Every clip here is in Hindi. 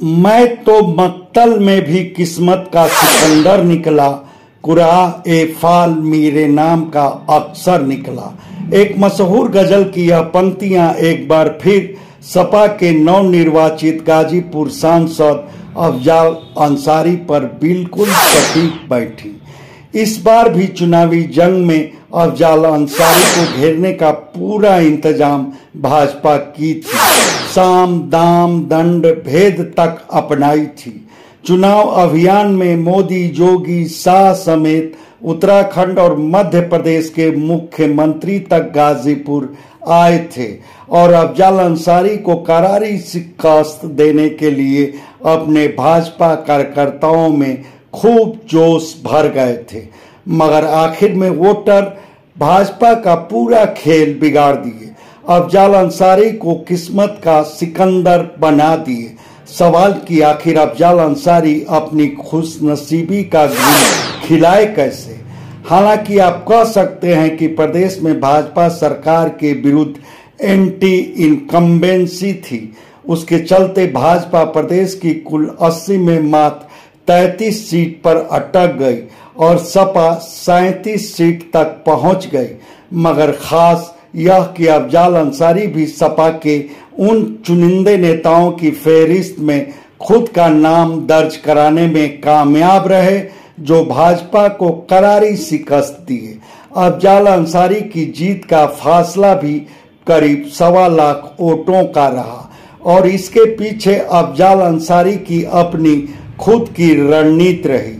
मैं तो मक्तल में भी किस्मत का सिकंदर निकला, कुरा ए फाल मेरे नाम का अक्सर निकला। एक मशहूर गजल की यह पंक्तियां एक बार फिर सपा के नवनिर्वाचित गाजीपुर सांसद अफजाल अंसारी पर बिल्कुल सटीक बैठी। इस बार भी चुनावी जंग में अफजाल अंसारी को घेरने का पूरा इंतजाम भाजपा की थी। साम दाम दंड भेद तक अपनाई थी। चुनाव अभियान में मोदी, योगी, शाह समेत उत्तराखंड और मध्य प्रदेश के मुख्यमंत्री तक गाजीपुर आए थे और अफजाल अंसारी को करारी शिकस्त देने के लिए अपने भाजपा कार्यकर्ताओं में खूब जोश भर गए थे। मगर आखिर में वोटर भाजपा का पूरा खेल बिगाड़ दिए, अफजाल अंसारी को किस्मत का सिकंदर बना दिए। सवाल कि आखिर अफजाल अंसारी अपनी खुशनसीबी का गुल खिलाए कैसे। हालांकि आप कह सकते हैं कि प्रदेश में भाजपा सरकार के विरुद्ध एंटी इनकम्बेंसी थी। उसके चलते भाजपा प्रदेश की कुल 80 में मात्र 33 सीट पर अटक गई और सपा 37 सीट तक पहुंच गई। मगर खास यह कि अफजाल अंसारी भी सपा के उन चुनिंदे नेताओं की फहरिस्त में खुद का नाम दर्ज कराने में कामयाब रहे जो भाजपा को करारी शिकस्त दिए। अफजाल अंसारी की जीत का फासला भी करीब 1.25 लाख वोटों का रहा और इसके पीछे अफजाल अंसारी की अपनी खुद की रणनीति रही,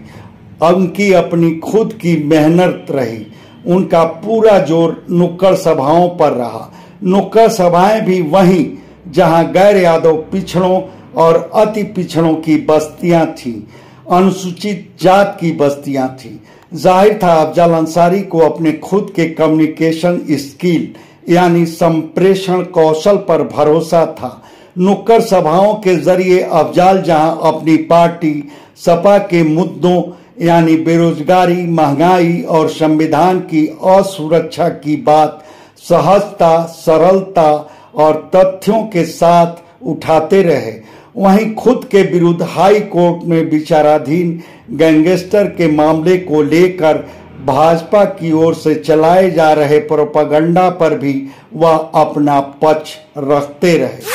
उनकी अपनी खुद की मेहनत रही। उनका पूरा जोर नुक्कड़ सभाओं पर रहा। नुक्कड़ सभाएं भी वहीं जहां गैर यादव पिछड़ों और अति पिछड़ों की बस्तियां थीं, अनुसूचित जात की बस्तियां थीं। जाहिर था अफजाल अंसारी को अपने खुद के कम्युनिकेशन स्किल यानी संप्रेषण कौशल पर भरोसा था। नुक्कड़ सभाओं के जरिए अफजाल जहां अपनी पार्टी सपा के मुद्दों यानी बेरोजगारी, महंगाई और संविधान की असुरक्षा की बात सहजता, सरलता और तथ्यों के साथ उठाते रहे, वहीं खुद के विरुद्ध हाई कोर्ट में विचाराधीन गैंगस्टर के मामले को लेकर भाजपा की ओर से चलाए जा रहे प्रोपेगेंडा पर भी वह अपना पक्ष रखते रहे।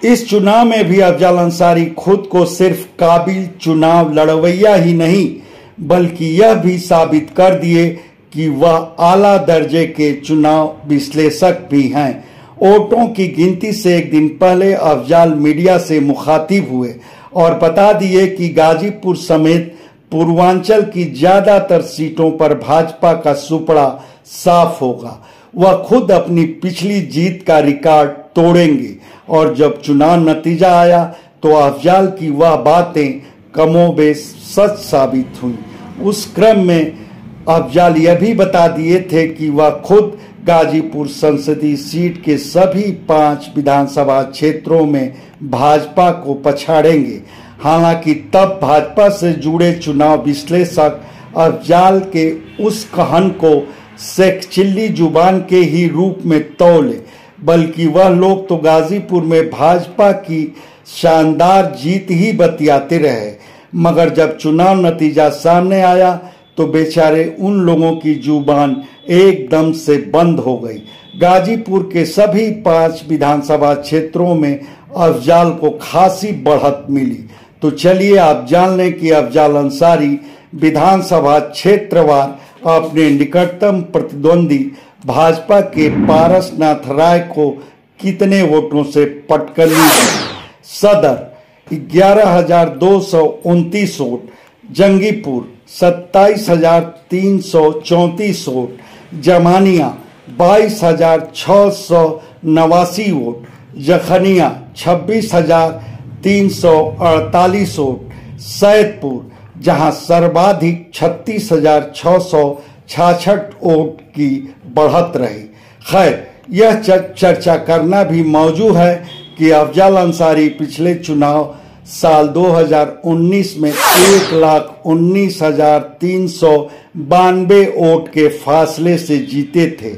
इस चुनाव में भी अफजाल अंसारी खुद को सिर्फ काबिल चुनाव लड़वैया ही नहीं बल्कि यह भी साबित कर दिए कि वह आला दर्जे के चुनाव विश्लेषक भी हैं। वोटों की गिनती से एक दिन पहले अफजाल मीडिया से मुखातिब हुए और बता दिए कि गाजीपुर समेत पूर्वांचल की ज्यादातर सीटों पर भाजपा का सुपड़ा साफ होगा। वह खुद अपनी पिछली जीत का रिकॉर्ड तोड़ेंगे और जब चुनाव नतीजा आया तो अफजाल की वह बातें कमोबेश सच साबित हुई। उस क्रम में अफजाल यह भी बता दिए थे कि वह खुद गाजीपुर संसदीय सीट के सभी 5 विधानसभा क्षेत्रों में भाजपा को पछाड़ेंगे। हालांकि तब भाजपा से जुड़े चुनाव विश्लेषक अफजाल के उस कहन को शेख चिल्ली जुबान के ही रूप में तौले, बल्कि वह लोग तो गाजीपुर में भाजपा की शानदार जीत ही बतियाते रहे। मगर जब चुनाव नतीजा सामने आया तो बेचारे उन लोगों की जुबान एकदम से बंद हो गई। गाजीपुर के सभी 5 विधानसभा क्षेत्रों में अफजाल को खासी बढ़त मिली। तो चलिए आप जान लें कि अफजाल अंसारी विधानसभा क्षेत्रवार अपने निकटतम प्रतिद्वंदी भाजपा के पारसनाथ राय को कितने वोटों से पटकनी दी। Sadar 11,229 vote, Jangipur 27,334 vote, Zamania 22,689 vote, Jakhania 26,348 vote, Saidpur जहां सर्वाधिक 36,666 वोट की बढ़त रही। खैर, यह चर्चा करना भी मौजू है कि अफजल अंसारी पिछले चुनाव साल 2019 में 1,19,392 वोट के फासले से जीते थे।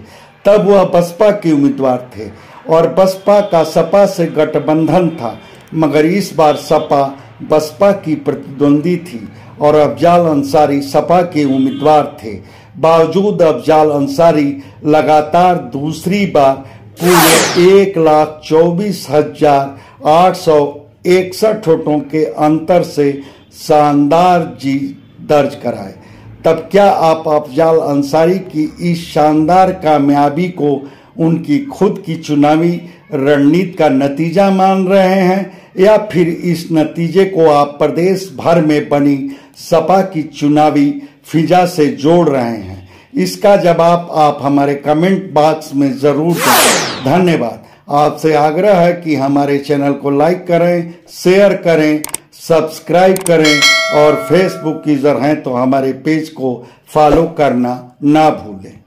तब वह बसपा के उम्मीदवार थे और बसपा का सपा से गठबंधन था, मगर इस बार सपा बसपा की प्रतिद्वंदी थी और अफजल अंसारी सपा के उम्मीदवार थे। बावजूद अफजल अंसारी लगातार दूसरी बार पूरे 1,24,861 वोटों के अंतर से शानदार जीत दर्ज कराए। तब क्या आप अफजल अंसारी की इस शानदार कामयाबी को उनकी खुद की चुनावी रणनीति का नतीजा मान रहे हैं, या फिर इस नतीजे को आप प्रदेश भर में बनी सपा की चुनावी फिजा से जोड़ रहे हैं? इसका जवाब आप हमारे कमेंट बॉक्स में जरूर दें। धन्यवाद। आपसे आग्रह है कि हमारे चैनल को लाइक करें, शेयर करें, सब्सक्राइब करें और फेसबुक यूजर हैं तो हमारे पेज को फॉलो करना ना भूलें।